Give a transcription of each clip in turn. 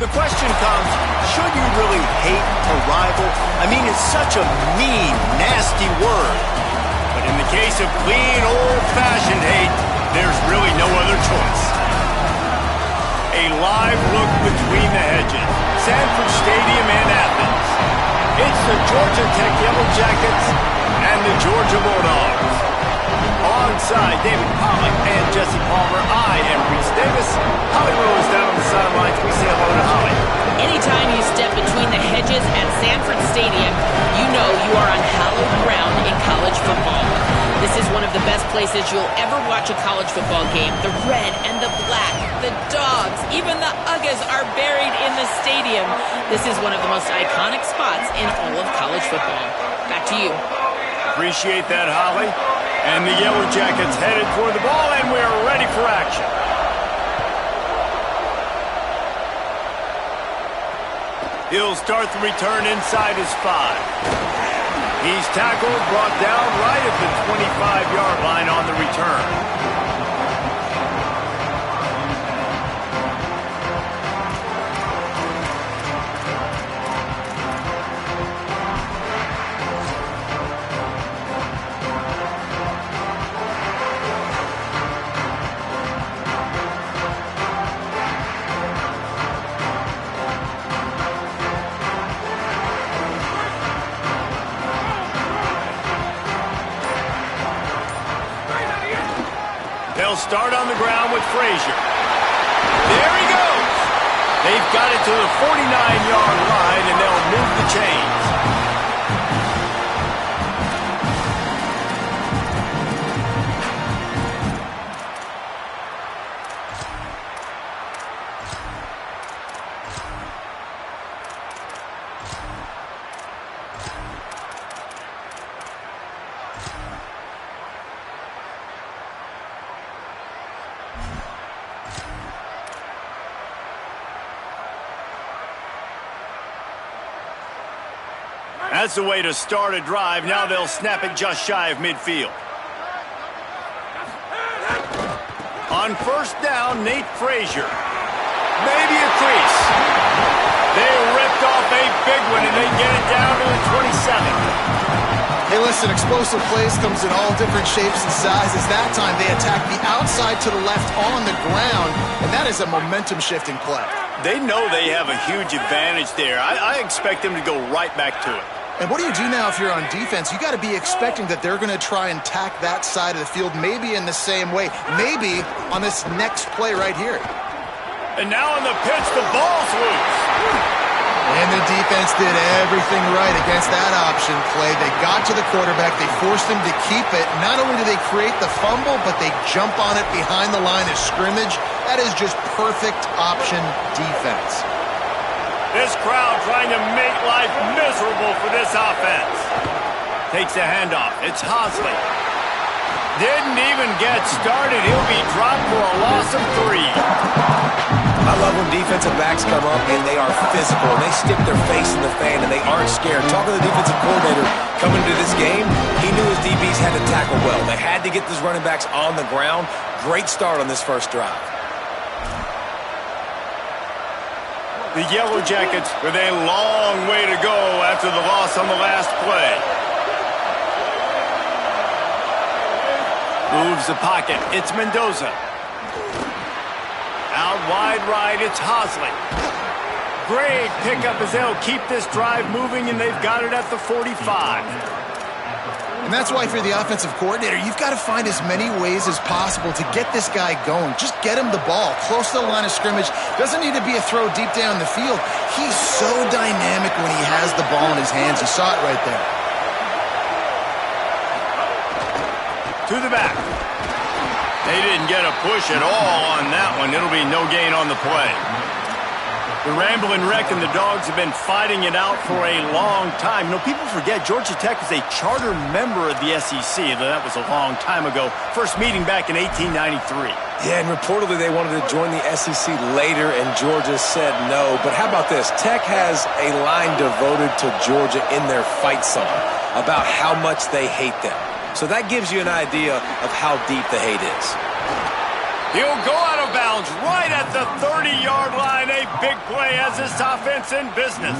The question comes, should you really hate a rival? I mean, it's such a mean, nasty word. But in the case of clean, old-fashioned hate, there's really no other choice. A live look between the hedges. Sanford Stadium in Athens. It's the Georgia Tech Yellow Jackets and the Georgia Bulldogs. Alongside David Pollack and Jesse Palmer, I am Reese Davis. Holly Rose down on the sidelines. We say hello to Holly. Anytime you step between the hedges at Sanford Stadium, you know you are on hallowed ground in college football. This is one of the best places you'll ever watch a college football game. The red and the black, the dogs, even the Uggas are buried in the stadium. This is one of the most iconic spots in all of college football. Back to you. Appreciate that, Holly. And the Yellow Jackets headed for the ball, and we are ready for action. He'll start the return inside his 5. He's tackled, brought down right at the 25-yard line on the return. They'll start on the ground with Frazier. There he goes. They've got it to the 49-yard line, and they'll move the chains. That's the way to start a drive. Now they'll snap it just shy of midfield. On first down, Nate Frazier. Maybe a crease. They ripped off a big one, and they get it down to the 27. Hey, listen, explosive plays comes in all different shapes and sizes. That time, they attack the outside to the left on the ground, and that is a momentum-shifting play. They know they have a huge advantage there. I expect them to go right back to it. And what do you do now if you're on defense? You got to be expecting that they're going to try and tack that side of the field, maybe in the same way, maybe on this next play right here. And now on the pitch, the ball's loose. And the defense did everything right against that option play. They got to the quarterback. They forced him to keep it. Not only do they create the fumble, but they jump on it behind the line of scrimmage. That is just perfect option defense. This crowd trying to make life miserable for this offense. Takes a handoff. It's Hosley. Didn't even get started. He'll be dropped for a loss of 3. I love when defensive backs come up and they are physical. They stick their face in the fan and they aren't scared. Talking to the defensive coordinator coming into this game, he knew his DBs had to tackle well. They had to get those running backs on the ground. Great start on this first drive. The Yellow Jackets with a long way to go after the loss on the last play. Moves the pocket. It's Mendoza. Out wide right, it's Hosley. Great pickup as they'll keep this drive moving, and they've got it at the 45. And that's why if you're the offensive coordinator, you've got to find as many ways as possible to get this guy going. Just get him the ball close to the line of scrimmage. Doesn't need to be a throw deep down the field. He's so dynamic when he has the ball in his hands. You saw it right there. To the back. They didn't get a push at all on that one. It'll be no gain on the play. The Ramblin' Wreck and the Dogs have been fighting it out for a long time. You know, people forget Georgia Tech is a charter member of the SEC. That was a long time ago. First meeting back in 1893. Yeah, and reportedly they wanted to join the SEC later, and Georgia said no. But how about this? Tech has a line devoted to Georgia in their fight song about how much they hate them. So that gives you an idea of how deep the hate is. He'll go out of bounds right at the 30-yard line. A big play as this offense in business.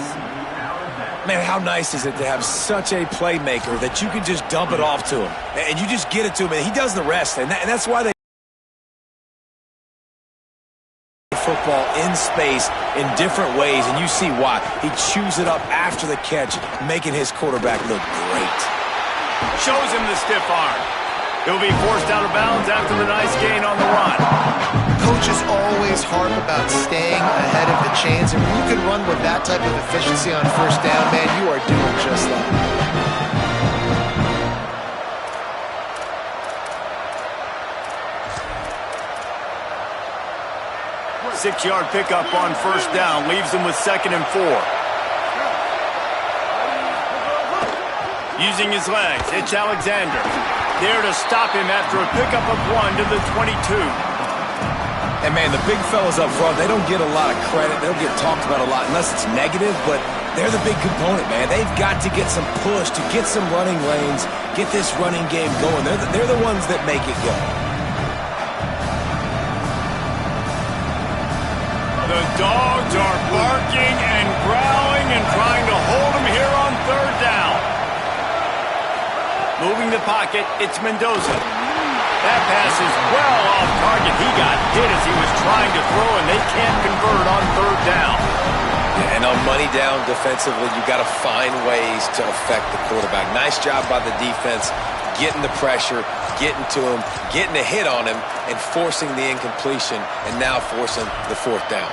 Man, how nice is it to have such a playmaker that you can just dump it off to him, and you just get it to him, and he does the rest, and that's why they football in space in different ways, and you see why. He chews it up after the catch, making his quarterback look great. Shows him the stiff arm. He'll be forced out of bounds after the nice gain on the run. Coaches always harp about staying ahead of the chains, and when you can run with that type of efficiency on first down, man, you are doing just that. 6-yard pickup on first down leaves him with 2nd and 4. Using his legs, it's Alexander. There to stop him after a pickup of 1 to the 22. And, man, the big fellas up front, they don't get a lot of credit. They don't get talked about a lot unless it's negative, but they're the big component, man. They've got to get some push, to get some running lanes, get this running game going. They're the ones that make it go. The Dogs are barking and growling and trying to hold him here on 3rd down. Moving the pocket, it's Mendoza. That pass is well off target. He got hit as he was trying to throw, and they can't convert on 3rd down. Yeah, and on money down defensively, you got to find ways to affect the quarterback. Nice job by the defense, getting the pressure, getting to him, getting a hit on him, and forcing the incompletion, and now forcing the 4th down.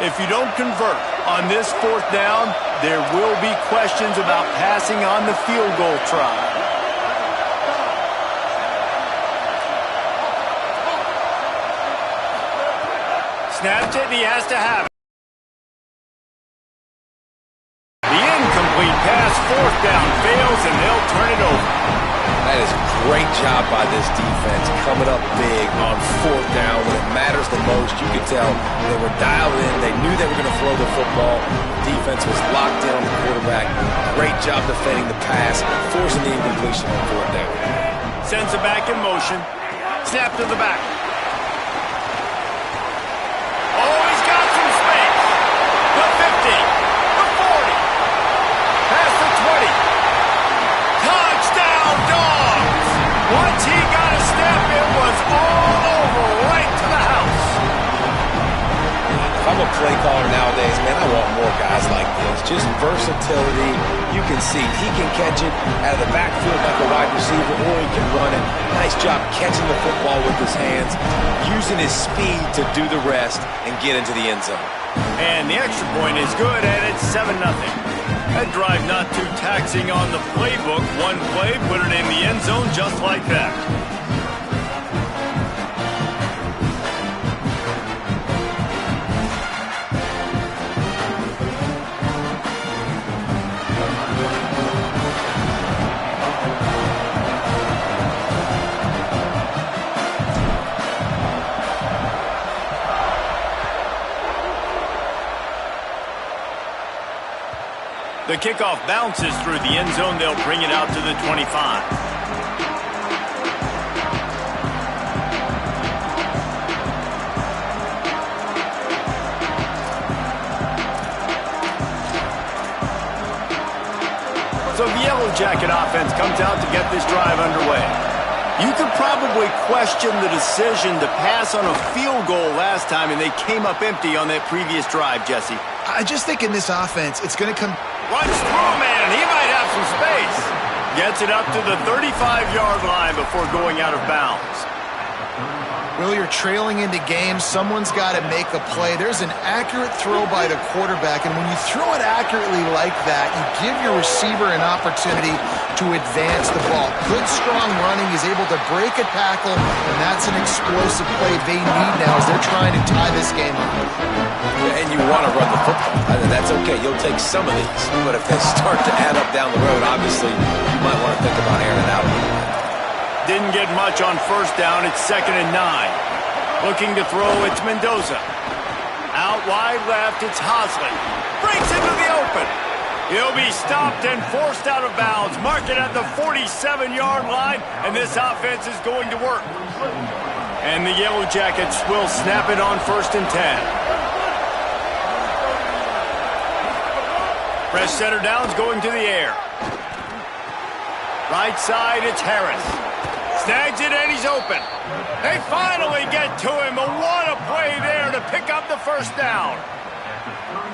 If you don't convert on this 4th down, there will be questions about passing on the field goal try. Snapped it, and he has to have it. The incomplete pass, 4th down, fails, and they'll turn it over. That is a great job by this defense, coming up big on 4th down when it matters the most. You could tell they were dialed in. They knew they were going to throw the football. The defense was locked in on the quarterback. Great job defending the pass, forcing the incompletion on 4th down. Sends it back in motion. Snap to the back. Oh, he's got some space. The 50, the 40, past the 20. Touchdown, Dogs! Once he got a step, it was all over, right to the house. If I'm a play caller nowadays, man, I want more guys like this. Just versatility. You can see he can catch it out of the backfield like a wide receiver, or he can run it. Nice job catching the football with his hands, using his speed to do the rest and get into the end zone. And the extra point is good, and it's 7-0. That drive not too taxing on the playbook. One play, put it in the end zone just like that. The kickoff bounces through the end zone. They'll bring it out to the 25. So the Yellow Jacket offense comes out to get this drive underway. You could probably question the decision to pass on a field goal last time, and they came up empty on that previous drive, Jesse. I just think in this offense, it's going to come... Runs through, man. He might have some space. Gets it up to the 35-yard line before going out of bounds. Will, you're trailing into games. Someone's got to make a play. There's an accurate throw by the quarterback, and when you throw it accurately like that, you give your receiver an opportunity to advance the ball. Good, strong running. He's able to break a tackle, and that's an explosive play they need now as they're trying to tie this game up. And you want to run the football. That's okay. You'll take some of these. But if they start to add up down the road, obviously, you might want to think about airing it out a little bit. Didn't get much on first down. It's 2nd and 9. Looking to throw, it's Mendoza. Out wide left, it's Hosley. Breaks into the open. He'll be stopped and forced out of bounds. Mark it at the 47-yard line, and this offense is going to work. And the Yellow Jackets will snap it on 1st and 10. Press center downs going to the air. Right side, it's Harris. Snags it, and he's open. They finally get to him. What a play there to pick up the 1st down.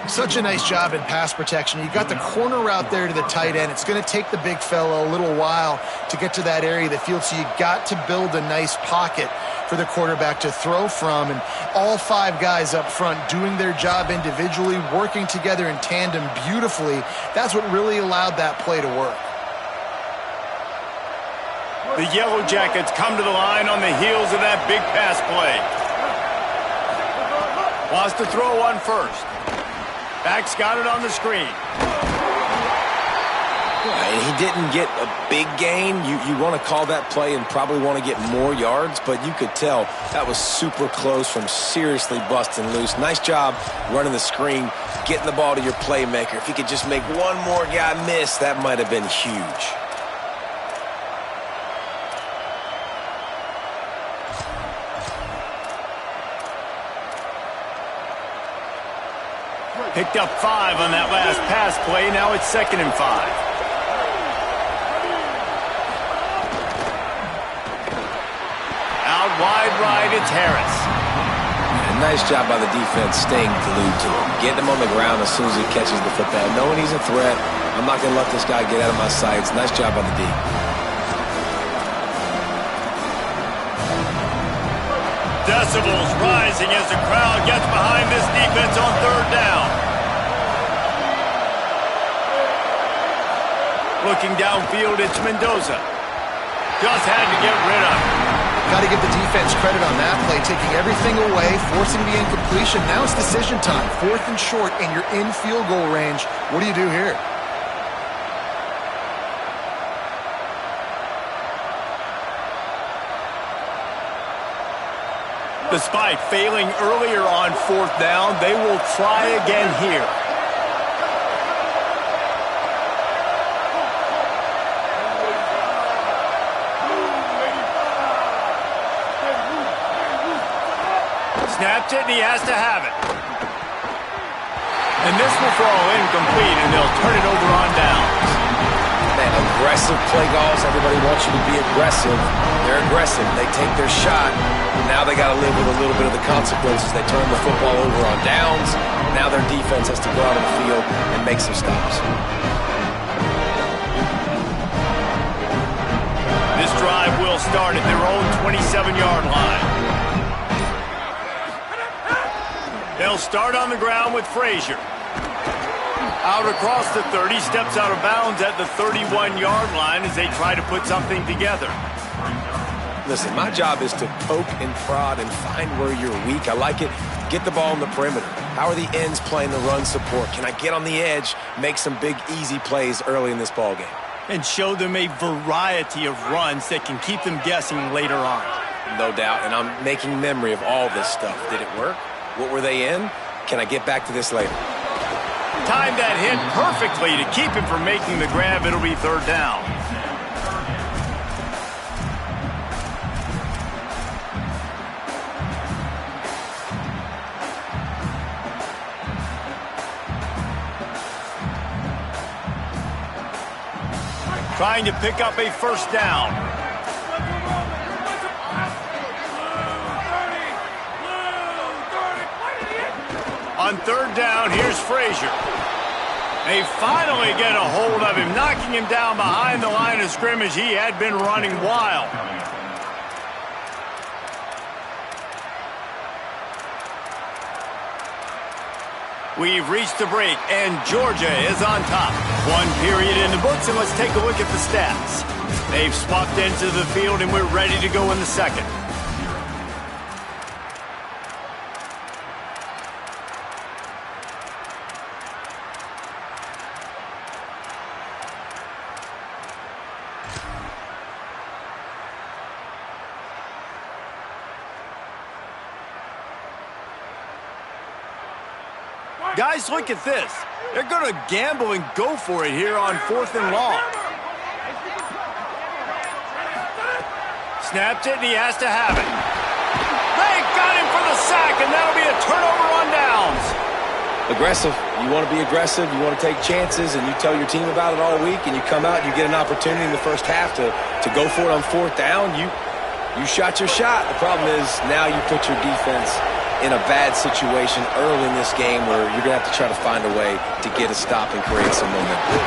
Such a nice job in pass protection. You got the corner route there to the tight end. It's going to take the big fella a little while to get to that area of the field, so you got to build a nice pocket for the quarterback to throw from. And all 5 guys up front doing their job individually, working together in tandem beautifully. That's what really allowed that play to work. The Yellow Jackets come to the line on the heels of that big pass play. Wants to throw on 1st. Back's got it on the screen. Yeah, he didn't get a big gain. You want to call that play and probably want to get more yards, but you could tell that was super close from seriously busting loose. Nice job running the screen, getting the ball to your playmaker. If he could just make one more guy miss, that might have been huge. Picked up 5 on that last pass play. Now it's 2nd and 5. Out wide right, it's Harris. Yeah, nice job by the defense staying glued to him. Getting him on the ground as soon as he catches the football. Knowing he's a threat. I'm not going to let this guy get out of my sights. Nice job by the D. Decibels rising as the crowd gets behind this defense on 3rd down. Looking downfield, it's Mendoza. Just had to get rid of it. Got to give the defense credit on that play, taking everything away, forcing the incompletion. Now it's decision time. 4th and short, and you're in field goal range. What do you do here? Despite failing earlier on 4th down, they will try again here. Snapped it, and he has to have it. And this will fall incomplete, and they'll turn it over on downs. Man, aggressive play calls. Everybody wants you to be aggressive. They're aggressive. They take their shot. Now they got to live with a little bit of the consequences. They turn the football over on downs. Now their defense has to go out on the field and make some stops. This drive will start at their own 27-yard line. They'll start on the ground with Frazier. Out across the 30, steps out of bounds at the 31-yard line as they try to put something together. Listen, my job is to poke and prod and find where you're weak. I like it. Get the ball on the perimeter. How are the ends playing the run support? Can I get on the edge, make some big, easy plays early in this ballgame? And show them a variety of runs that can keep them guessing later on. No doubt, and I'm making memory of all this stuff. Did it work? What were they in? Can I get back to this later? Timed that hit perfectly to keep him from making the grab. It'll be 3rd down. Trying to pick up a 1st down. On 3rd down, here's Frazier. They finally get a hold of him, knocking him down behind the line of scrimmage. He had been running wild. We've reached the break, and Georgia is on top. 1 period in the books, and let's take a look at the stats. They've swapped into the field, and we're ready to go in the 2nd. Guys, look at this. They're going to gamble and go for it here on 4th and long. Snapped it, and he has to have it. They got him for the sack, and that'll be a turnover on downs. Aggressive. You want to be aggressive. You want to take chances, and you tell your team about it all week, and you come out and you get an opportunity in the first half to go for it on fourth down. You shot your shot. The problem is now you put your defense in a bad situation early in this game where you're going to have to try to find a way to get a stop and create some momentum.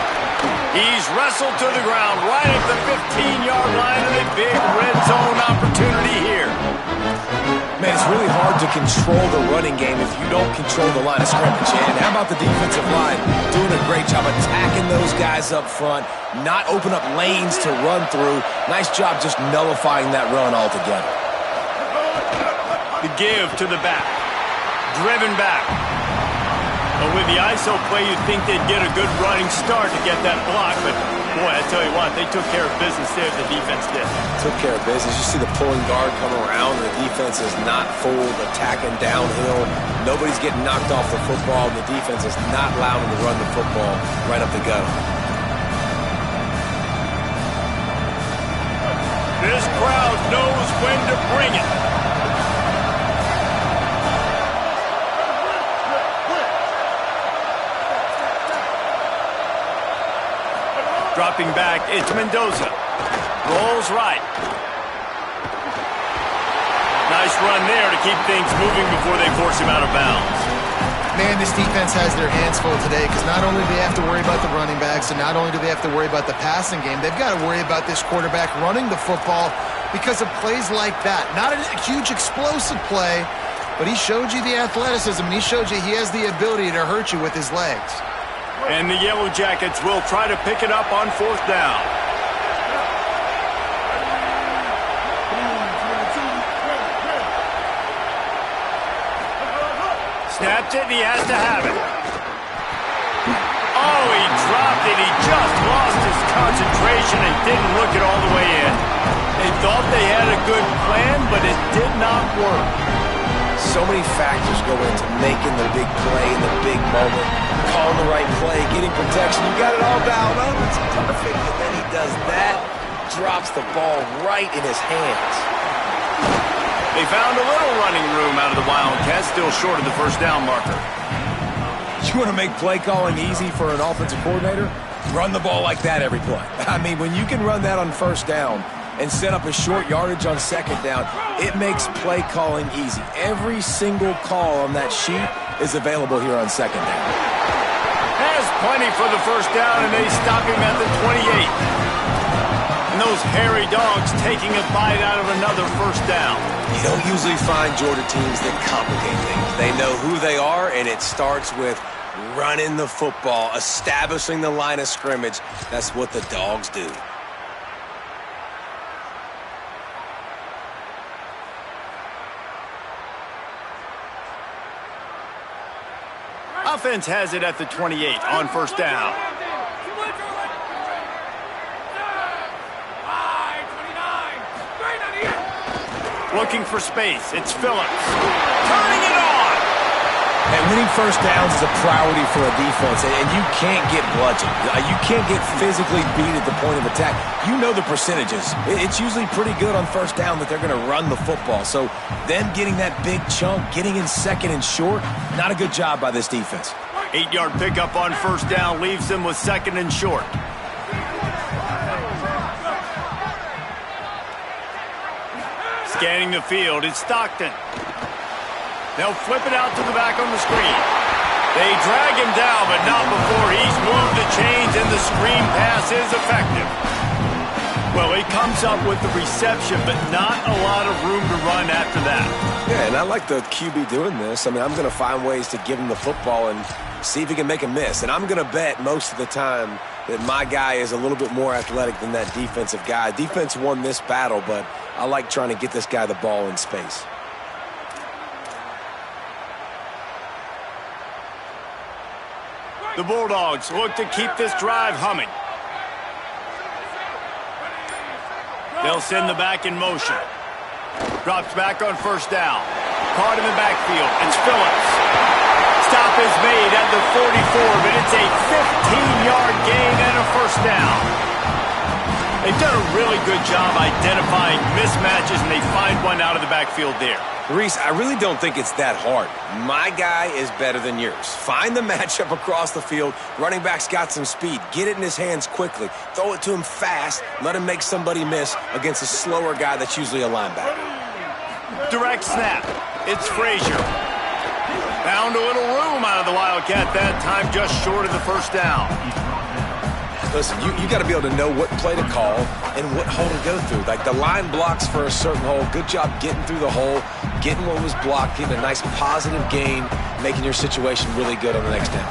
He's wrestled to the ground right at the 15-yard line, and a big red zone opportunity here. Man, it's really hard to control the running game if you don't control the line of scrimmage. And how about the defensive line doing a great job attacking those guys up front, not open up lanes to run through. Nice job just nullifying that run altogether. The give to the back. Driven back. But with the ISO play, you'd think they'd get a good running start to get that block. But, boy, I tell you what, they took care of business there, the defense did. Took care of business. You see the pulling guard come around. The defense is not fooled, attacking downhill. Nobody's getting knocked off the football. The defense is not allowing them to run the football right up the gut. This crowd knows when to bring it. Dropping back, it's Mendoza. Rolls right. Nice run there to keep things moving before they force him out of bounds. Man, this defense has their hands full today because not only do they have to worry about the running backs and not only do they have to worry about the passing game, they've got to worry about this quarterback running the football because of plays like that. Not a huge explosive play, but he showed you the athleticism and he showed you he has the ability to hurt you with his legs. And the Yellow Jackets will try to pick it up on fourth down. Snapped it, and he has to have it. Oh, he dropped it. He just lost his concentration and didn't look it all the way in. They thought they had a good plan, but it did not work. So many factors go into making the big play in the big moment, calling the right play, getting protection. You got it all dialed up. It's perfect. And then he does that, drops the ball right in his hands. They found a little running room out of the Wildcats, still short of the first down marker. You want to make play calling easy for an offensive coordinator? Run the ball like that every play. I mean, when you can run that on first down and set up a short yardage on second down, it makes play calling easy. Every single call on that sheet is available here on second down. Has plenty for the first down, and they stop him at the 28. And those hairy dogs taking a bite out of another first down. You don't usually find Georgia teams that complicate things. They know who they are, and it starts with running the football, establishing the line of scrimmage. That's what the dogs do. Offense has it at the 28 on first down. Looking for space. It's Phillips. Turning it on. And winning first downs is a priority for a defense, and you can't get bludgeoned. You can't get physically beat at the point of attack. You know the percentages. It's usually pretty good on first down that they're going to run the football. So them getting that big chunk, getting in second and short, not a good job by this defense. 8-yard pickup on first down leaves them with second and short. Scanning the field, it's Stockton. They'll flip it out to the back on the screen. They drag him down, but not before he's moved the chains and the screen pass is effective. Well, he comes up with the reception, but not a lot of room to run after that. Yeah, and I like the QB doing this. I mean, I'm going to find ways to give him the football and see if he can make a miss. And I'm going to bet most of the time that my guy is a little bit more athletic than that defensive guy. Defense won this battle, but I like trying to get this guy the ball in space. The Bulldogs look to keep this drive humming. They'll send the back in motion. Drops back on first down. Caught in the backfield. It's Phillips. Stop is made at the 44, but it's a 15-yard gain and a first down. They've done a really good job identifying mismatches, and they find one out of the backfield there. Reese, I really don't think it's that hard. My guy is better than yours. Find the matchup across the field. Running back's got some speed. Get it in his hands quickly. Throw it to him fast. Let him make somebody miss against a slower guy that's usually a linebacker. Direct snap. It's Frazier. Found a little room out of the Wildcat that time, just short of the first down. Listen, you got to be able to know what play to call and what hole to go through. Like, the line blocks for a certain hole. Good job getting through the hole, getting what was blocked, getting a nice positive gain, making your situation really good on the next down.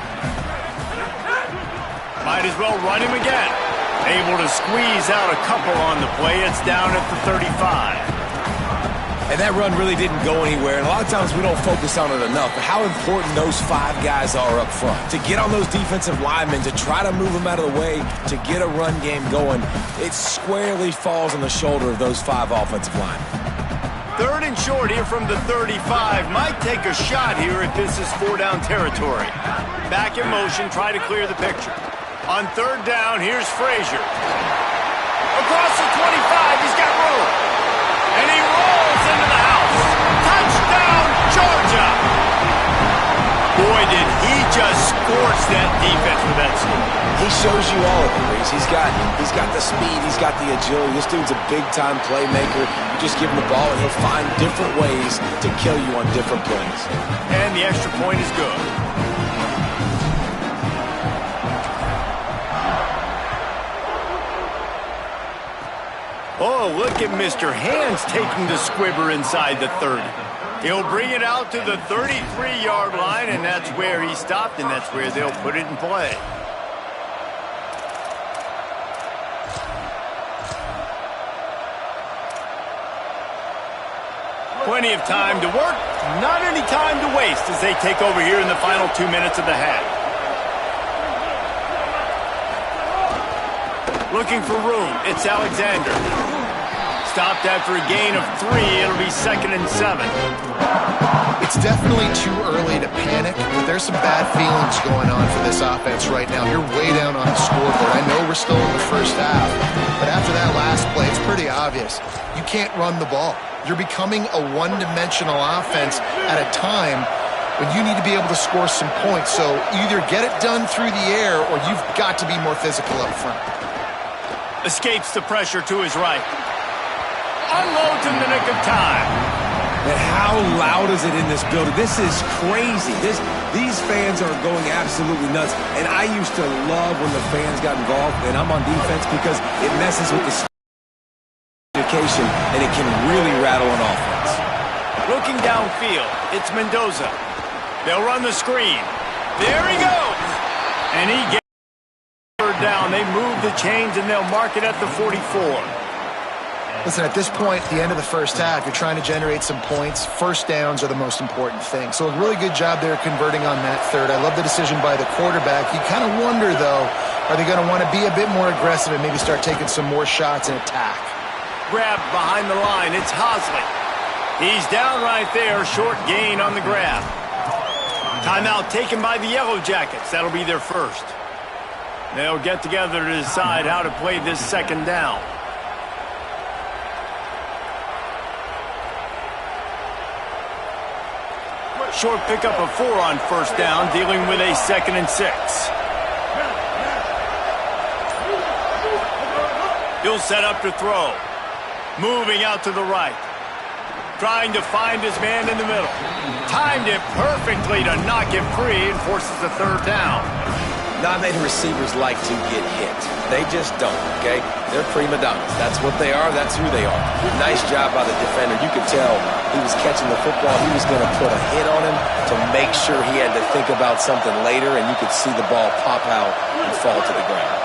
Might as well run him again. Able to squeeze out a couple on the play. It's down at the 35. And that run really didn't go anywhere, and a lot of times we don't focus on it enough, but how important those 5 guys are up front. To get on those defensive linemen, to try to move them out of the way, to get a run game going, it squarely falls on the shoulder of those 5 offensive linemen. 3rd and short here from the 35. Might take a shot here if this is 4-down territory. Back in motion, try to clear the picture. On 3rd down, here's Frazier. Across the 25, he's got room. And he rolls into the house. Touchdown, Georgia! Boy, did he just scorch that defense with that score. He shows you all of it, Reese. He's got the speed, he's got the agility. This dude's a big-time playmaker. You just give him the ball, and he'll find different ways to kill you on different plays. And the extra point is good. Oh, look at Mr. Hands taking the squibber inside the 30. He'll bring it out to the 33-yard line, and that's where he stopped, and that's where they'll put it in play. Plenty of time to work, not any time to waste as they take over here in the final 2 minutes of the half. Looking for room, it's Alexander. Stopped after a gain of 3, it'll be 2nd and 7. It's definitely too early to panic, but there's some bad feelings going on for this offense right now. You're way down on the scoreboard. I know we're still in the first half, but after that last play, it's pretty obvious. You can't run the ball. You're becoming a one-dimensional offense at a time when you need to be able to score some points. So either get it done through the air or you've got to be more physical up front. Escapes the pressure to his right. Unloads in the nick of time. And how loud is it in this building? This is crazy. These fans are going absolutely nuts. And I used to love when the fans got involved, and I'm on defense because it messes with the education, and it can really rattle an offense. Looking downfield, it's Mendoza. They'll run the screen. There he goes. And he gets down. They move the chains, and they'll mark it at the 44. Listen, at this point, the end of the first half, you're trying to generate some points. First downs are the most important thing. So a really good job there converting on that 3rd. I love the decision by the quarterback. You kind of wonder, though, are they going to want to be a bit more aggressive and maybe start taking some more shots and attack? Grab behind the line. It's Hosley. He's down right there. Short gain on the grab. Timeout taken by the Yellow Jackets. That'll be their first. They'll get together to decide how to play this 2nd down. Short pickup of 4 on 1st down, dealing with a 2nd and 6. He'll set up to throw. Moving out to the right. Trying to find his man in the middle. Timed it perfectly to knock it free and forces the 3rd down. Non-native receivers like to get hit. They just don't, okay? They're prima donnas. That's what they are. That's who they are. Nice job by the defender. You could tell he was catching the football. He was going to put a hit on him to make sure he had to think about something later, and you could see the ball pop out and fall to the ground.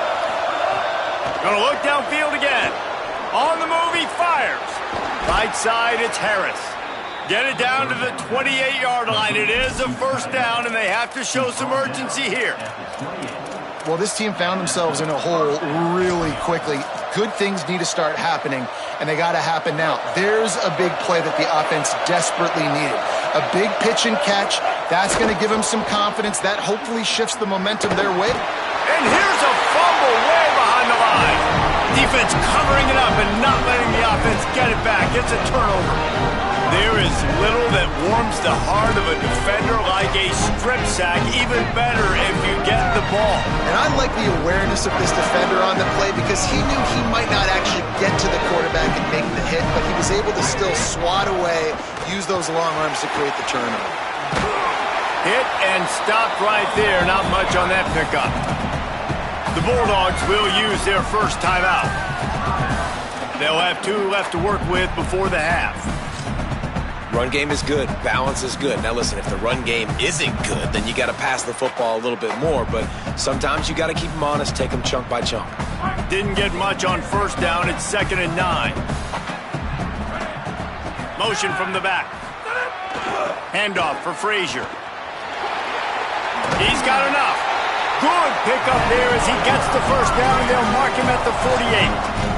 Gonna look downfield again. On the move, he fires. Right side, it's Harris. Get it down to the 28-yard line. It is a 1st down, and they have to show some urgency here. Well, this team found themselves in a hole really quickly. Good things need to start happening, and they got to happen now. There's a big play that the offense desperately needed. A big pitch and catch. That's going to give them some confidence. That hopefully shifts the momentum their way. And here's a fumble way behind the line. Defense covering it up and not letting the offense get it back. It's a turnover. There is little that warms the heart of a defender like a strip sack. Even better if you get the ball. And I like the awareness of this defender on the play because he knew he might not actually get to the quarterback and make the hit, but he was able to still swat away, use those long arms to create the turnover. Hit and stopped right there. Not much on that pickup. The Bulldogs will use their first timeout. They'll have 2 left to work with before the half. Run game is good. Balance is good. Now listen, if the run game isn't good, then you got to pass the football a little bit more. But sometimes you got to keep them honest, take them chunk by chunk. Didn't get much on first down. It's 2nd and 9. Motion from the back. Handoff for Frazier. He's got enough. Good pickup there as he gets the first down. They'll mark him at the 48.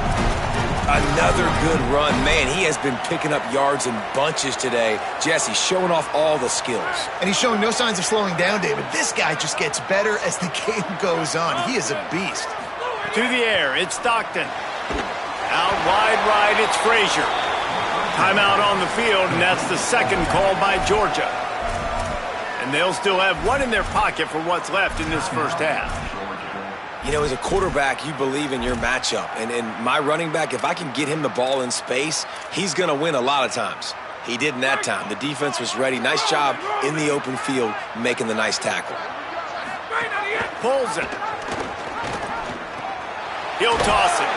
Another good run. Man, he has been picking up yards in bunches today. Jesse showing off all the skills. And he's showing no signs of slowing down, David. This guy just gets better as the game goes on. He is a beast. To the air, it's Stockton. Out wide right, it's Frazier. Timeout on the field, and that's the second call by Georgia. And they'll still have 1 in their pocket for what's left in this first half. You know, as a quarterback, you believe in your matchup. And my running back, if I can get him the ball in space, he's going to win a lot of times. He did in that time. The defense was ready. Nice job in the open field making the nice tackle. Pulls it. He'll toss it.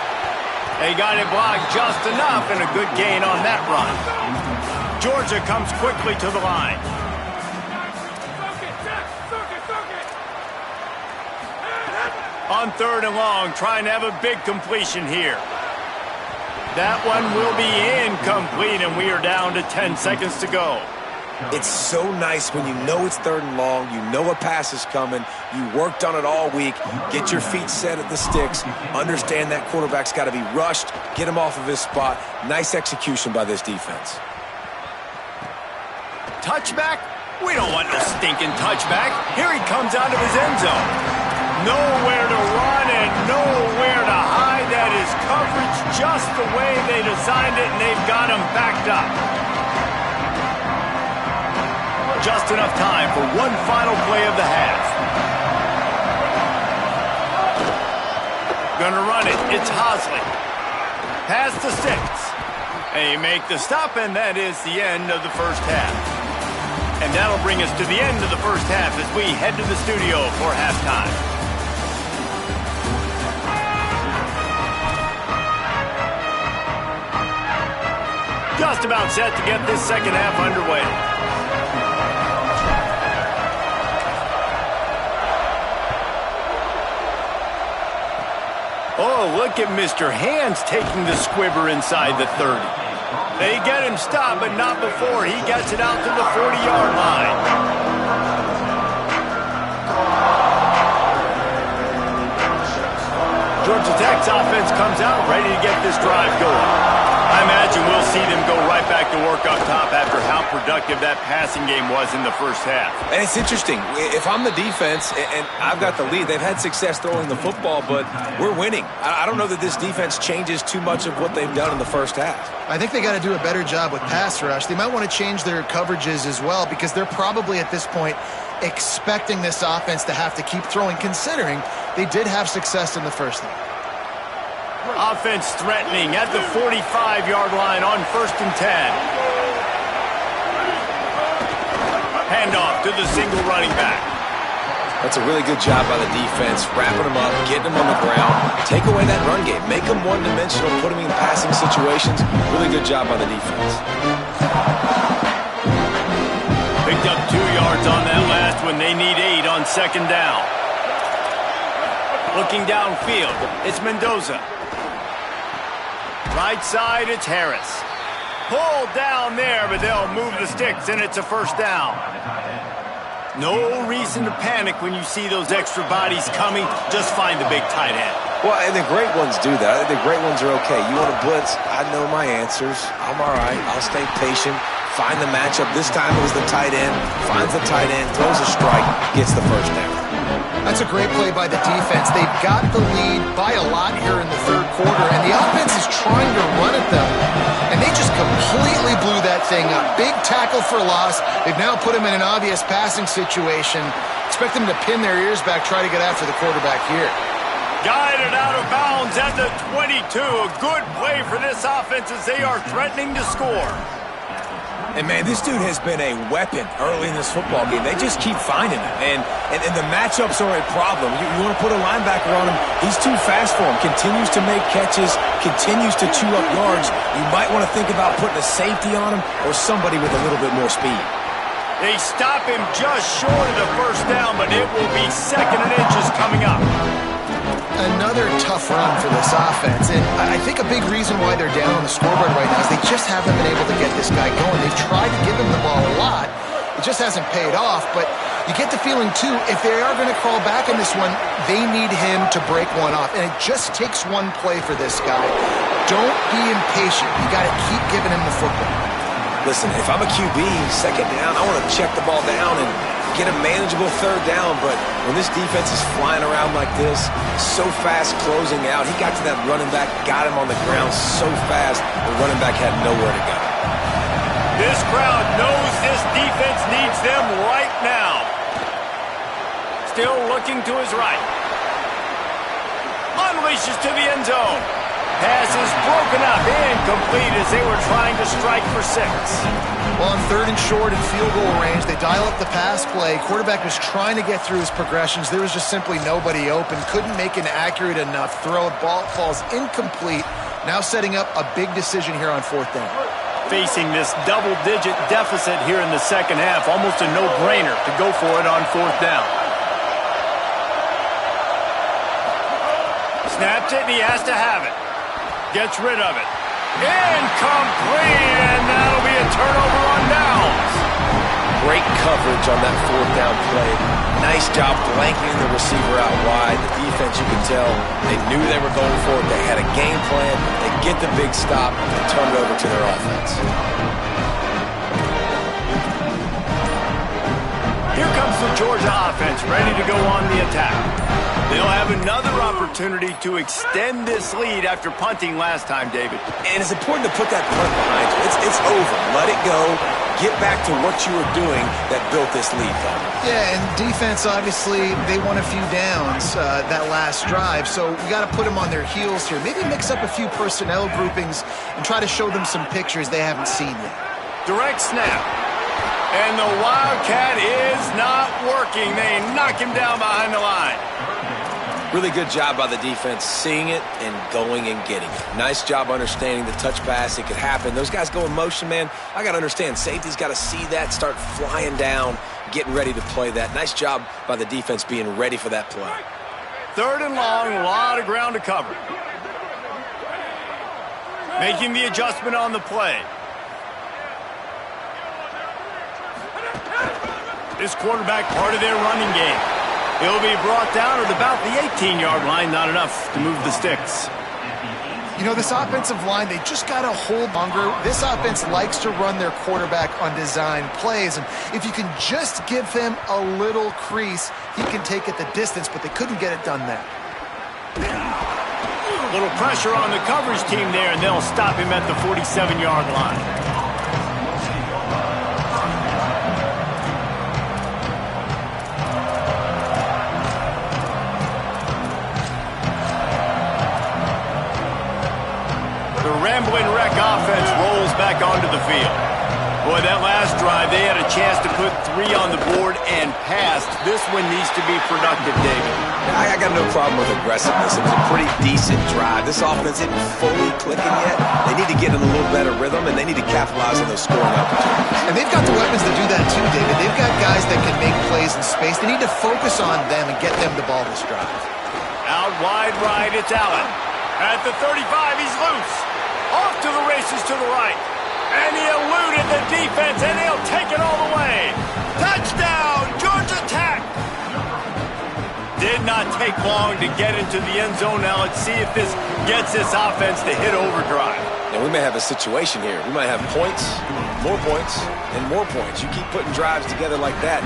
They got it blocked just enough and a good gain on that run. Georgia comes quickly to the line. On 3rd and long, trying to have a big completion here. That one will be incomplete, and we are down to 10 seconds to go. It's so nice when you know it's 3rd and long, you know a pass is coming, you worked on it all week, get your feet set at the sticks, understand that quarterback's got to be rushed, get him off of his spot. Nice execution by this defense. Touchback? We don't want no stinking touchback. Here he comes out of his end zone. Nowhere to run and nowhere to hide. That is coverage just the way they designed it, and they've got him backed up. Just enough time for one final play of the half. Gonna run it. It's Hosley. Past the 6. They make the stop, and that is the end of the first half. And that'll bring us to the end of the first half as we head to the studio for halftime. Just about set to get this second half underway. Oh, look at Mr. Hands taking the squibber inside the 30. They get him stopped, but not before he gets it out to the 40-yard line. Georgia Tech's offense comes out ready to get this drive going. I imagine we'll see them go right back to work up top after how productive that passing game was in the first half. And it's interesting. If I'm the defense and I've got the lead, they've had success throwing the football, but we're winning. I don't know that this defense changes too much of what they've done in the first half. I think they got to do a better job with pass rush. They might want to change their coverages as well because they're probably at this point expecting this offense to have to keep throwing, considering they did have success in the first half. Offense threatening at the 45-yard line on 1st and 10. Handoff to the single running back. That's a really good job by the defense, wrapping them up, getting them on the ground. Take away that run game. Make them one-dimensional, put them in passing situations. Really good job by the defense. Picked up 2 yards on that last one. They need 8 on 2nd down. Looking downfield, it's Mendoza. Right side, it's Harris. Pulled down there, but they'll move the sticks, and it's a first down. No reason to panic when you see those extra bodies coming. Just find the big tight end. Well, and the great ones do that. I think the great ones are okay. You want to blitz? I know my answers. I'm all right. I'll stay patient. Find the matchup. This time it was the tight end. Finds the tight end, throws a strike, gets the first down. That's a great play by the defense. They've got the lead by a lot here in the third quarter, and the offense is trying to run at them, and they just completely blew that thing up. Big tackle for loss. They've now put him in an obvious passing situation. Expect them to pin their ears back, try to get after the quarterback here. Guided out of bounds at the 22. A good play for this offense as they are threatening to score. And, man, this dude has been a weapon early in this football game. They just keep finding him. And the matchups are a problem. You want to put a linebacker on him, he's too fast for him. Continues to make catches, continues to chew up yards. You might want to think about putting a safety on him or somebody with a little bit more speed. They stop him just short of the first down, but it will be 2nd and inches coming up. Another tough run for this offense, and I think a big reason why they're down on the scoreboard right now is they just haven't been able to get this guy going. They've tried to give him the ball a lot. It just hasn't paid off, but you get the feeling, too, if they are going to crawl back in this one, they need him to break one off, and it just takes one play for this guy. Don't be impatient. You got to keep giving him the football. Listen, if I'm a QB, 2nd down, I want to check the ball down and get a manageable 3rd down, but when this defense is flying around like this, so fast closing out, he got to that running back, got him on the ground so fast, the running back had nowhere to go. This crowd knows this defense needs them right now. Still looking to his right. Unleashes to the end zone. Pass is broken up, incomplete as they were trying to strike for 6. Well, on 3rd and short in field goal range, they dial up the pass play. Quarterback was trying to get through his progressions. There was just simply nobody open. Couldn't make an accurate enough throw. Ball falls incomplete. Now setting up a big decision here on 4th down. Facing this double-digit deficit here in the second half, almost a no-brainer to go for it on 4th down. Snaps it, and he has to have it. Gets rid of it. Incomplete, and that'll be a turnover on downs. Great coverage on that 4th down play. Nice job blanketing the receiver out wide. The defense, you can tell, they knew they were going for it. They had a game plan. They get the big stop and turn it over to their offense. Here comes the Georgia offense, ready to go on the attack. They'll have another opportunity to extend this lead after punting last time, David. And it's important to put that punt behind you. It's over. Let it go. Get back to what you were doing that built this lead, though. Yeah, and defense, obviously, they won a few downs that last drive, so we got to put them on their heels here. Maybe mix up a few personnel groupings and try to show them some pictures they haven't seen yet. Direct snap. And the Wildcat is not working. They knock him down behind the line. Really good job by the defense seeing it and going and getting it. Nice job understanding the touch pass. It could happen. Those guys go in motion, man. I got to understand. Safety's got to see that, start flying down, getting ready to play that. Nice job by the defense being ready for that play. 3rd and long, a lot of ground to cover. Making the adjustment on the play. This quarterback part of their running game. He'll be brought down at about the 18-yard line. Not enough to move the sticks. You know, this offensive line, they just got to hold longer. This offense likes to run their quarterback on design plays. And if you can just give him a little crease, he can take it the distance, but they couldn't get it done there. A little pressure on the coverage team there, and they'll stop him at the 47-yard line. Rambling Wreck offense rolls back onto the field. Boy, that last drive, they had a chance to put 3 on the board and passed. This one needs to be productive, David. I got no problem with aggressiveness. It was a pretty decent drive. This offense isn't fully clicking yet. They need to get in a little better rhythm, and they need to capitalize on those scoring opportunities. And they've got the weapons to do that too, David. They've got guys that can make plays in space. They need to focus on them and get them the ball this drive. Out wide right, it's Allen. At the 35, he's loose. Off to the races to the right. And he eluded the defense, and he'll take it all the way. Touchdown, Georgia Tech. Did might not take long to get into the end zone. Now let's see if this gets this offense to hit overdrive. And we may have a situation here. We might have points, and more points. You keep putting drives together like that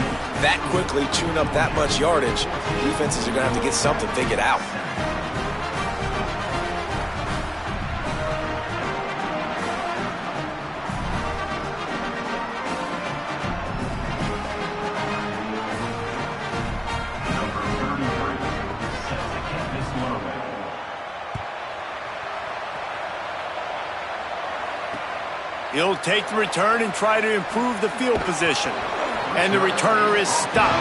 quickly, chewing up that much yardage, defenses are going to have to get something figured out. He'll take the return and try to improve the field position. And the returner is stopped.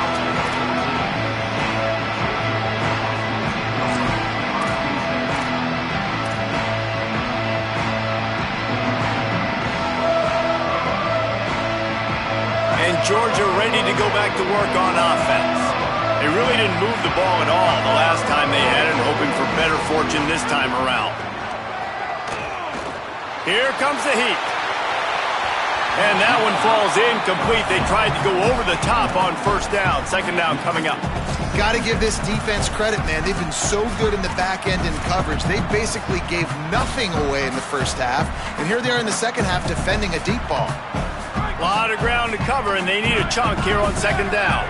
And Georgia ready to go back to work on offense. They really didn't move the ball at all the last time they had it, hoping for better fortune this time around. Here comes the heat. And that one falls incomplete. They tried to go over the top on first down. Second down coming up. Got to give this defense credit, man. They've been so good in the back end in coverage. They basically gave nothing away in the first half. And here they are in the second half defending a deep ball. A lot of ground to cover, and they need a chunk here on second down.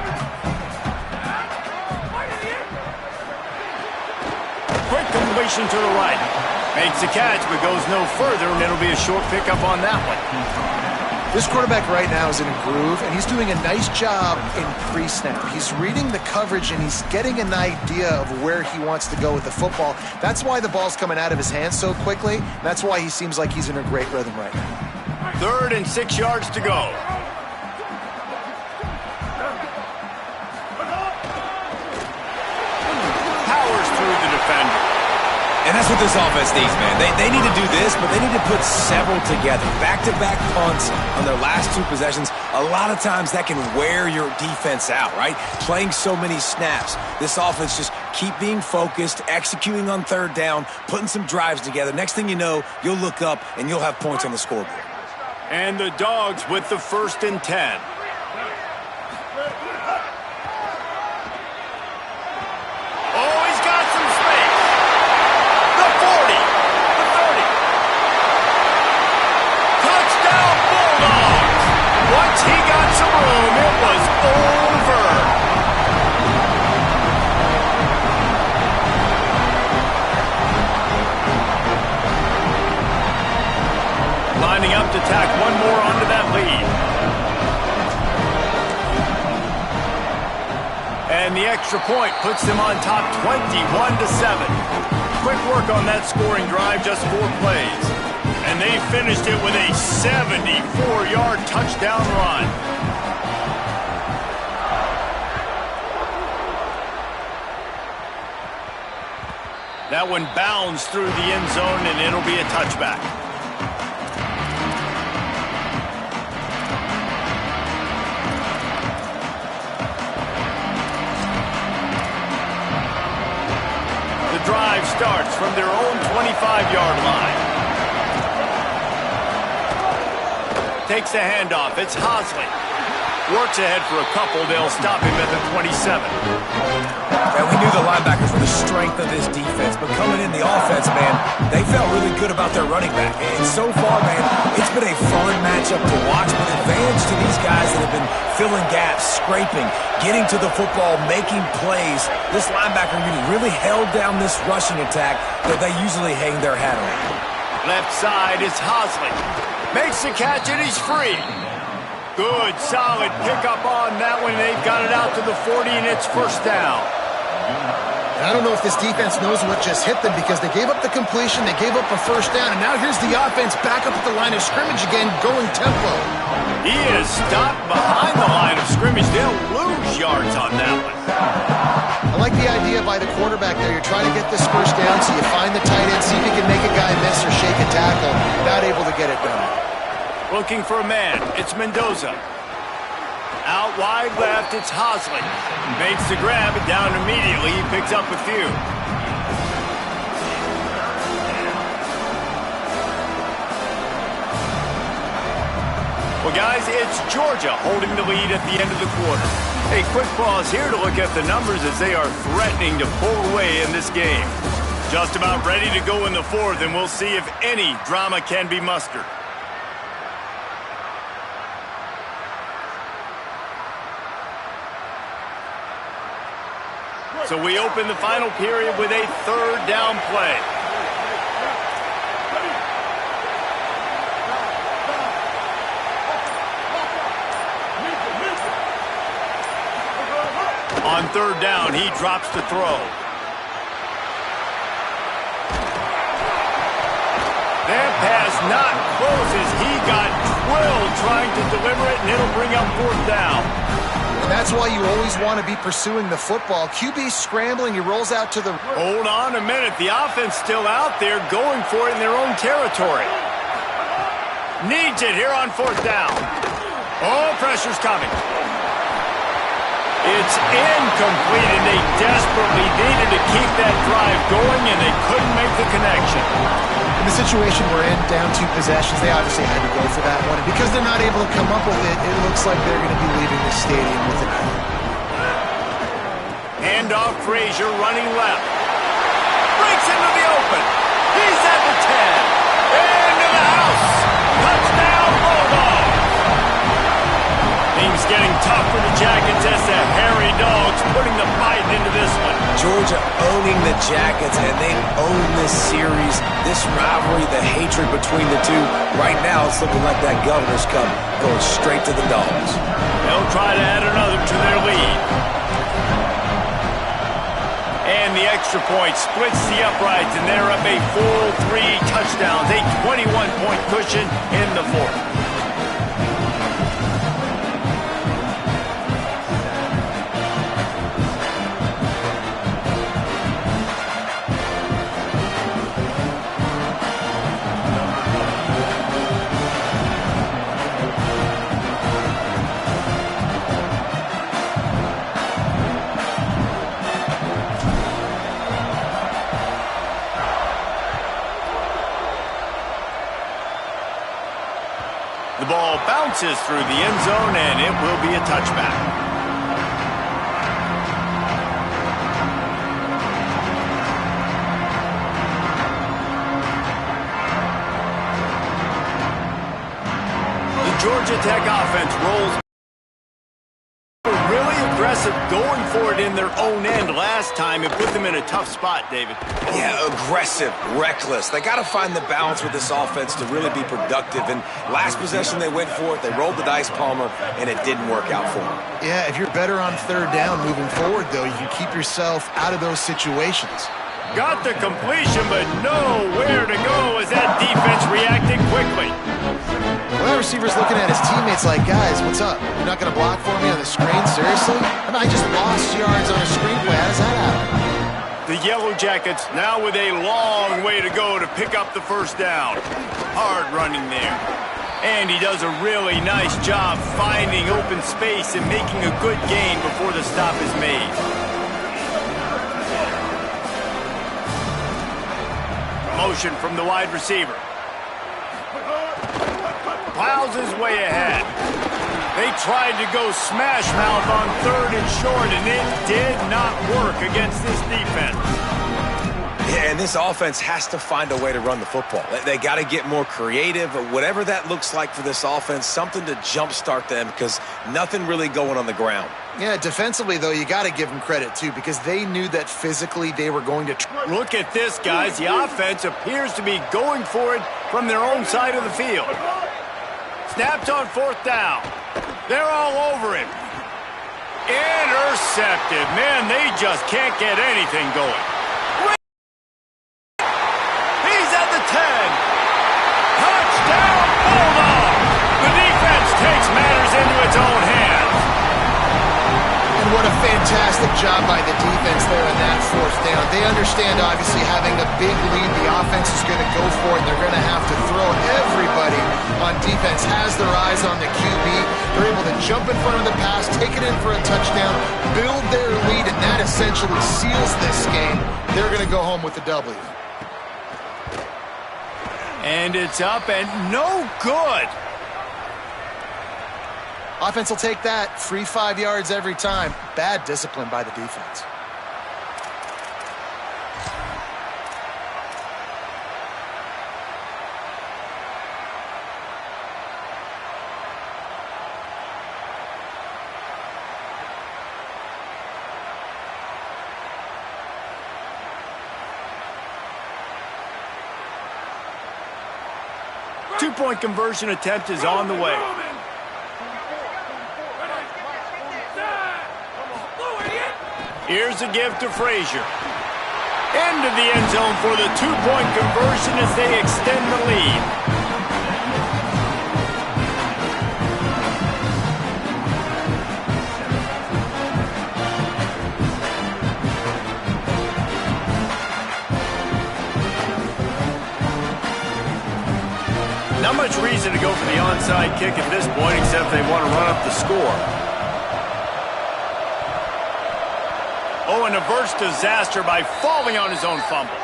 Quick completion to the right. Makes the catch, but goes no further, and it'll be a short pickup on that one. This quarterback right now is in a groove, and he's doing a nice job in pre-snap. He's reading the coverage, and he's getting an idea of where he wants to go with the football. That's why the ball's coming out of his hands so quickly. That's why he seems like he's in a great rhythm right now. 3rd and 6 yards to go. Powers through the defender. And that's what this offense needs, man. They need to do this, but they need to put several together. Back-to-back punts on their last 2 possessions. A lot of times that can wear your defense out, right? Playing so many snaps. This offense just keep being focused, executing on 3rd down, putting some drives together. Next thing you know, you'll look up and you'll have points on the scoreboard. And the Dogs with the 1st and 10. To tack one more onto that lead. And the extra point puts them on top 21-7. Quick work on that scoring drive, just 4 plays. And they finished it with a 74-yard touchdown run. That one bounds through the end zone, and it'll be a touchback. Drive starts from their own 25-yard line. Takes the handoff. It's Hosley. Works ahead for a couple. They'll stop him at the 27. And we knew the linebackers were the strength of this defense, but coming in the offense, man, they felt really good about their running back. And so far, man, it's been a fun matchup to watch, but advantage to these guys that have been filling gaps, scraping, getting to the football, making plays. This linebacker unit really held down this rushing attack that they usually hang their hat on. Left side is Hosley. Makes the catch, and he's free. Good, solid pickup on that one. They've got it out to the 40, and it's first down. And I don't know if this defense knows what just hit them, because they gave up the completion, they gave up a first down, and now here's the offense back up at the line of scrimmage again, going tempo. He is stopped behind the line of scrimmage. They'll lose yards on that one. I like the idea by the quarterback there. You're trying to get this first down, so you find the tight end, see if you can make a guy miss or shake a tackle. Not able to get it done. Looking for a man. It's Mendoza. Out wide left, it's Hosley. Makes the grab, and down immediately. He picks up a few. Well, guys, it's Georgia holding the lead at the end of the quarter. A quick pause here to look at the numbers as they are threatening to pull away in this game. Just about ready to go in the fourth, and we'll see if any drama can be mustered. So we open the final period with a third down play. On third down, he drops to throw. That pass not close as he got drilled trying to deliver it, and it'll bring up fourth down. And that's why you always want to be pursuing the football. QB scrambling, he rolls out to the... Hold on a minute. The offense still out there going for it in their own territory. Needs it here on fourth down. Oh, pressure's coming. It's incomplete, and they desperately needed to keep that drive going, and they couldn't make the connection. In the situation we're in, down 2 possessions, they obviously had to go for that one. And because they're not able to come up with it, it looks like they're going to be leaving the stadium with it. Handoff, Frazier running left. Breaks into the open. He's at the 10. Into the house. Touchdown, Bulldogs. Things getting tough for the Jackets as the hairy dogs putting the fight into this one. Georgia owning the Jackets, and they own this series, this rivalry, the hatred between the two. Right now, it's looking like that Governor's Cup going straight to the Dogs. They'll try to add another to their lead. And the extra point splits the uprights, and they're up a full 3 touchdowns, a 21-point cushion in the fourth. The ball bounces through the end zone, and it will be a touchback. The Georgia Tech offense rolls. Really aggressive, going for it in their own end last time and put them in a tough spot, David. Yeah, aggressive, reckless. They got to find the balance with this offense to really be productive. And last possession they went for it, they rolled the dice, Palmer, and it didn't work out for them. Yeah, if you're better on third down moving forward, though, you can keep yourself out of those situations. Got the completion, but nowhere to go as that defense reacted quickly. Well, that receiver's looking at his teammates like, guys, what's up? You're not going to block for me on the screen? Seriously? I mean, I just lost yards on a screenplay. How does that happen? The Yellow Jackets now with a long way to go to pick up the first down. Hard running there. And he does a really nice job finding open space and making a good gain before the stop is made. Motion from the wide receiver. Plows his way ahead. They tried to go smash mouth on third and short, and it did not work against this defense. Yeah, and this offense has to find a way to run the football. They got to get more creative, or whatever that looks like for this offense, something to jumpstart them, because nothing really going on the ground. Yeah, defensively, though, you got to give them credit, too, because they knew that physically they were going to... Look at this, guys. The offense appears to be going for it from their own side of the field. Snapped on fourth down. They're all over him. Intercepted. Man, they just can't get anything going. He's at the 10. Touchdown, Bulldogs. The defense takes matters into its own hands. And what a fantastic job by the defense there on that fourth down. They understand, obviously, having a big lead. The offense is going to go for it. They're going to have to throw. Everybody on defense has their eyes on the QB. They're able to jump in front of the pass, take it in for a touchdown, build their lead, and that essentially seals this game. They're going to go home with the W. And it's up and no good. Offense will take that. Free 5 yards every time. Bad discipline by the defense. Two-point conversion attempt is on the way. Here's a give to Frazier. Into the end zone for the two-point conversion as they extend the lead. Not much reason to go for the onside kick at this point, except they want to run up the score. Owen averts disaster by falling on his own fumble.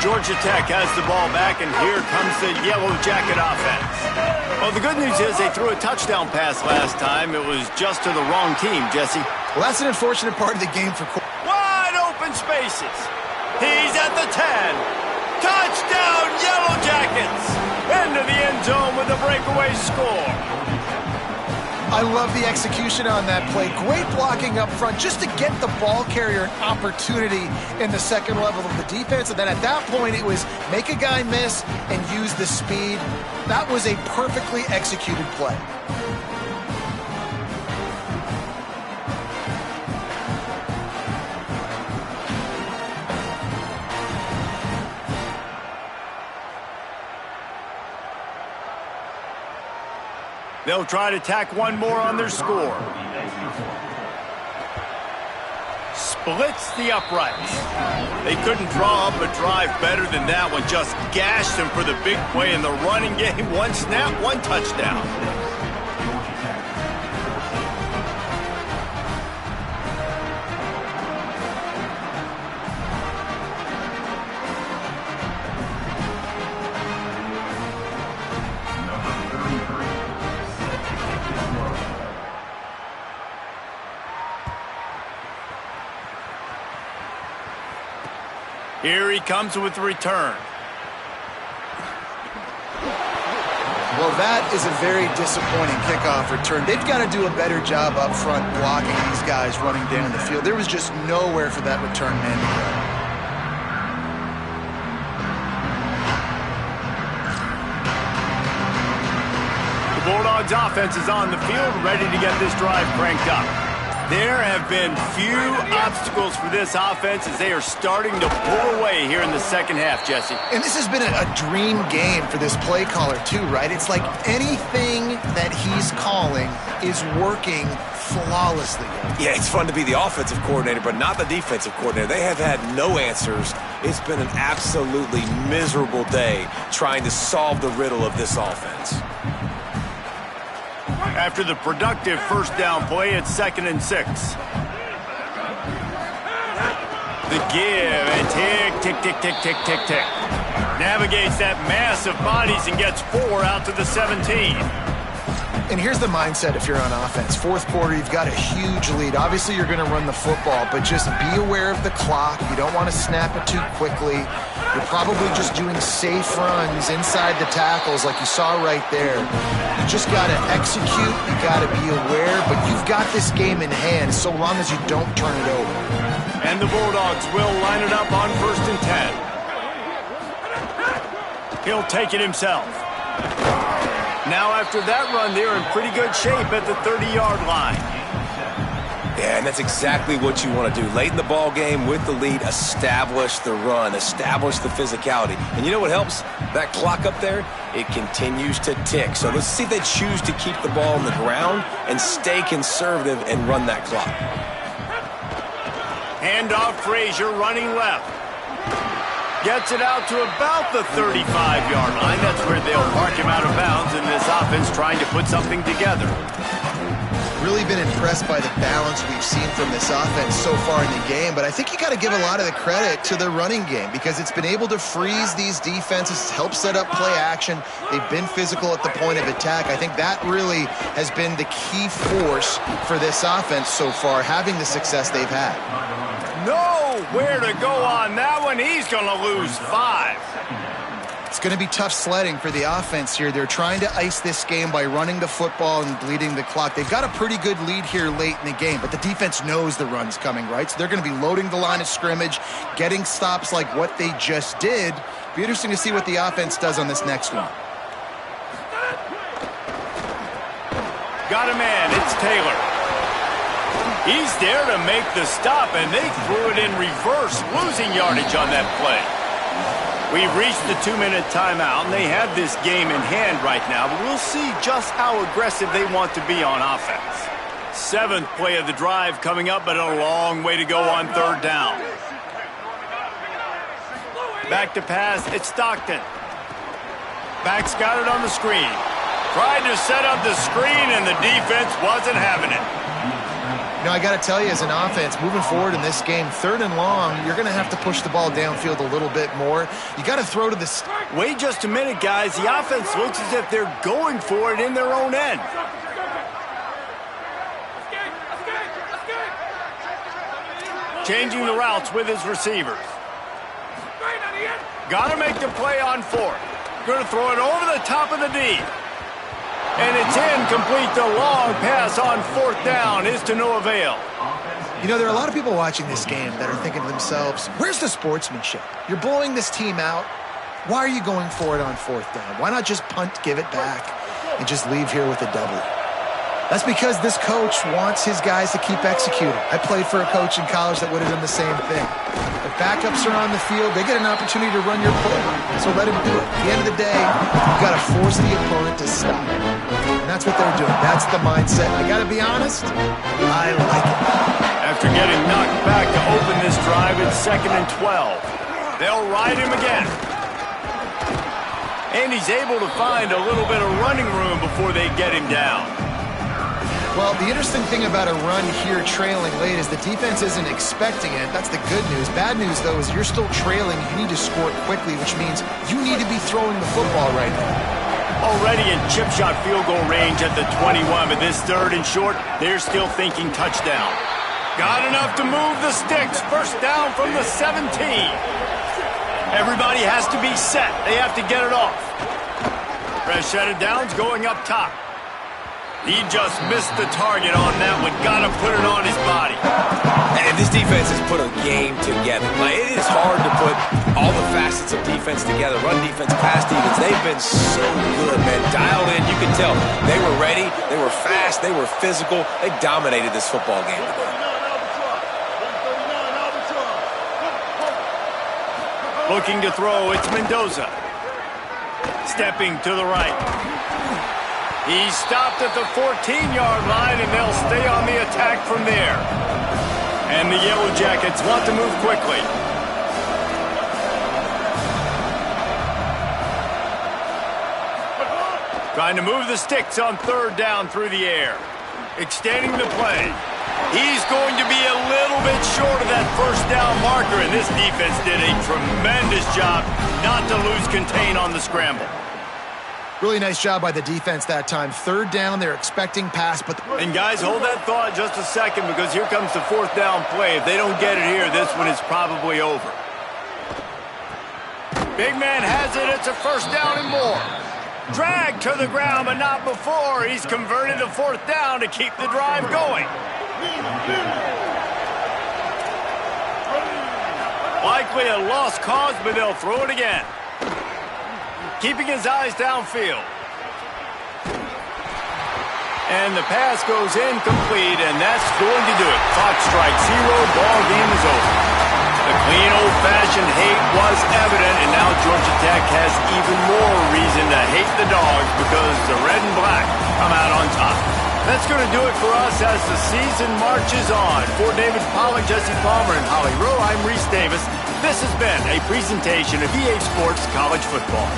Georgia Tech has the ball back, and here comes the Yellow Jacket offense. Well, the good news is they threw a touchdown pass last time. It was just to the wrong team, Jesse. Well, that's an unfortunate part of the game for... Wide open spaces. He's at the 10. Touchdown, Yellow Jackets! Into the end zone with a breakaway score. I love the execution on that play. Great blocking up front just to get the ball carrier an opportunity in the second level of the defense. And then at that point, it was make a guy miss and use the speed. That was a perfectly executed play. They'll try to tack one more on their score. Splits the uprights. They couldn't draw up a drive better than that one. Just gashed them for the big play in the running game. One snap, one touchdown. Here he comes with the return. Well, that is a very disappointing kickoff return. They've got to do a better job up front blocking these guys running down the field. There was just nowhere for that return man to go. The Bulldogs offense is on the field, ready to get this drive cranked up. There have been few obstacles for this offense as they are starting to pull away here in the second half, Jesse. And this has been a dream game for this play caller, too, right? It's like anything that he's calling is working flawlessly. Yeah, it's fun to be the offensive coordinator, but not the defensive coordinator. They have had no answers. It's been an absolutely miserable day trying to solve the riddle of this offense. After the productive first down play, it's 2nd and 6. The give and tick, tick, tick, tick, tick, tick, tick. Navigates that mass of bodies and gets 4 out to the 17. And here's the mindset if you're on offense. Fourth quarter, you've got a huge lead. Obviously, you're going to run the football, but just be aware of the clock. You don't want to snap it too quickly. You're probably just doing safe runs inside the tackles like you saw right there. You just got to execute. You got to be aware, but you've got this game in hand so long as you don't turn it over. And the Bulldogs will line it up on 1st and 10. He'll take it himself. Now after that run, they're in pretty good shape at the 30-yard line. Yeah, and that's exactly what you want to do. Late in the ball game with the lead, establish the run, establish the physicality. And you know what helps? That clock up there, it continues to tick. So let's see if they choose to keep the ball on the ground and stay conservative and run that clock. Handoff, Frazier running left. Gets it out to about the 35-yard line. That's where they'll park him out of bounds, and this offense trying to put something together. Really been impressed by the balance we've seen from this offense so far in the game, but I think you got to give a lot of the credit to the running game because it's been able to freeze these defenses, help set up play action. They've been physical at the point of attack. I think that really has been the key force for this offense so far, having the success they've had. Nowhere to go on that one. He's going to lose 5. It's going to be tough sledding for the offense here. They're trying to ice this game by running the football and bleeding the clock. They've got a pretty good lead here late in the game, but the defense knows the run's coming, right? So they're going to be loading the line of scrimmage, getting stops like what they just did. Be interesting to see what the offense does on this next one. Got a man. It's Taylor. He's there to make the stop, and they threw it in reverse, losing yardage on that play. We've reached the 2-minute timeout, and they have this game in hand right now, but we'll see just how aggressive they want to be on offense. 7th play of the drive coming up, but a long way to go on 3rd down. Back to pass, it's Stockton. Back's got it on the screen. Tried to set up the screen, and the defense wasn't having it. You know, I got to tell you, as an offense, moving forward in this game, 3rd and long, you're going to have to push the ball downfield a little bit more. You got to throw to the... Wait just a minute, guys. The offense looks as if they're going for it in their own end. Changing the routes with his receivers. Got to make the play on 4th. Going to throw it over the top of the D. And it's incomplete. The long pass on 4th down is to no avail. You know, there are a lot of people watching this game that are thinking to themselves, where's the sportsmanship? You're blowing this team out. Why are you going for it on 4th down? Why not just punt, give it back, and just leave here with a W? That's because this coach wants his guys to keep executing. I played for a coach in college that would have done the same thing. If backups are on the field, they get an opportunity to run your play, so let him do it. At the end of the day, you've got to force the opponent to stop. And that's what they're doing. That's the mindset. I got to be honest, I like it. After getting knocked back to open this drive, it's 2nd and 12. They'll ride him again. And he's able to find a little bit of running room before they get him down. Well, the interesting thing about a run here trailing late is the defense isn't expecting it. That's the good news. Bad news, though, is you're still trailing. You need to score quickly, which means you need to be throwing the football right now. Already in chip shot field goal range at the 21, but this 3rd and short, they're still thinking touchdown. Got enough to move the sticks. 1st down from the 17. Everybody has to be set. They have to get it off. Fresh set of downs going up top. He just missed the target on that one. Got to put it on his body. And this defense has put a game together. Like, it is hard to put all the facets of defense together. Run defense, pass defense. They've been so good, man. Dialed in. You can tell they were ready. They were fast. They were physical. They dominated this football game today. Looking to throw, it's Mendoza. Stepping to the right. He stopped at the 14-yard line, and they'll stay on the attack from there. And the Yellow Jackets want to move quickly. Trying to move the sticks on 3rd down through the air. Extending the play. He's going to be a little bit short of that 1st down marker, and this defense did a tremendous job not to lose contain on the scramble. Really nice job by the defense that time. 3rd down, they're expecting pass, but... And guys, hold that thought just a second, because here comes the 4th down play. If they don't get it here, this one is probably over. Big man has it. It's a 1st down and more. Dragged to the ground, but not before. He's converted the 4th down to keep the drive going. Likely a lost cause, but they'll throw it again. Keeping his eyes downfield. And the pass goes incomplete, and that's going to do it. Clock strikes 0, ball game is over. The clean old-fashioned hate was evident, and now Georgia Tech has even more reason to hate the Dogs because the red and black come out on top. That's going to do it for us as the season marches on. For David Pollack, Jesse Palmer, and Holly Rowe, I'm Reese Davis. This has been a presentation of EA Sports College Football.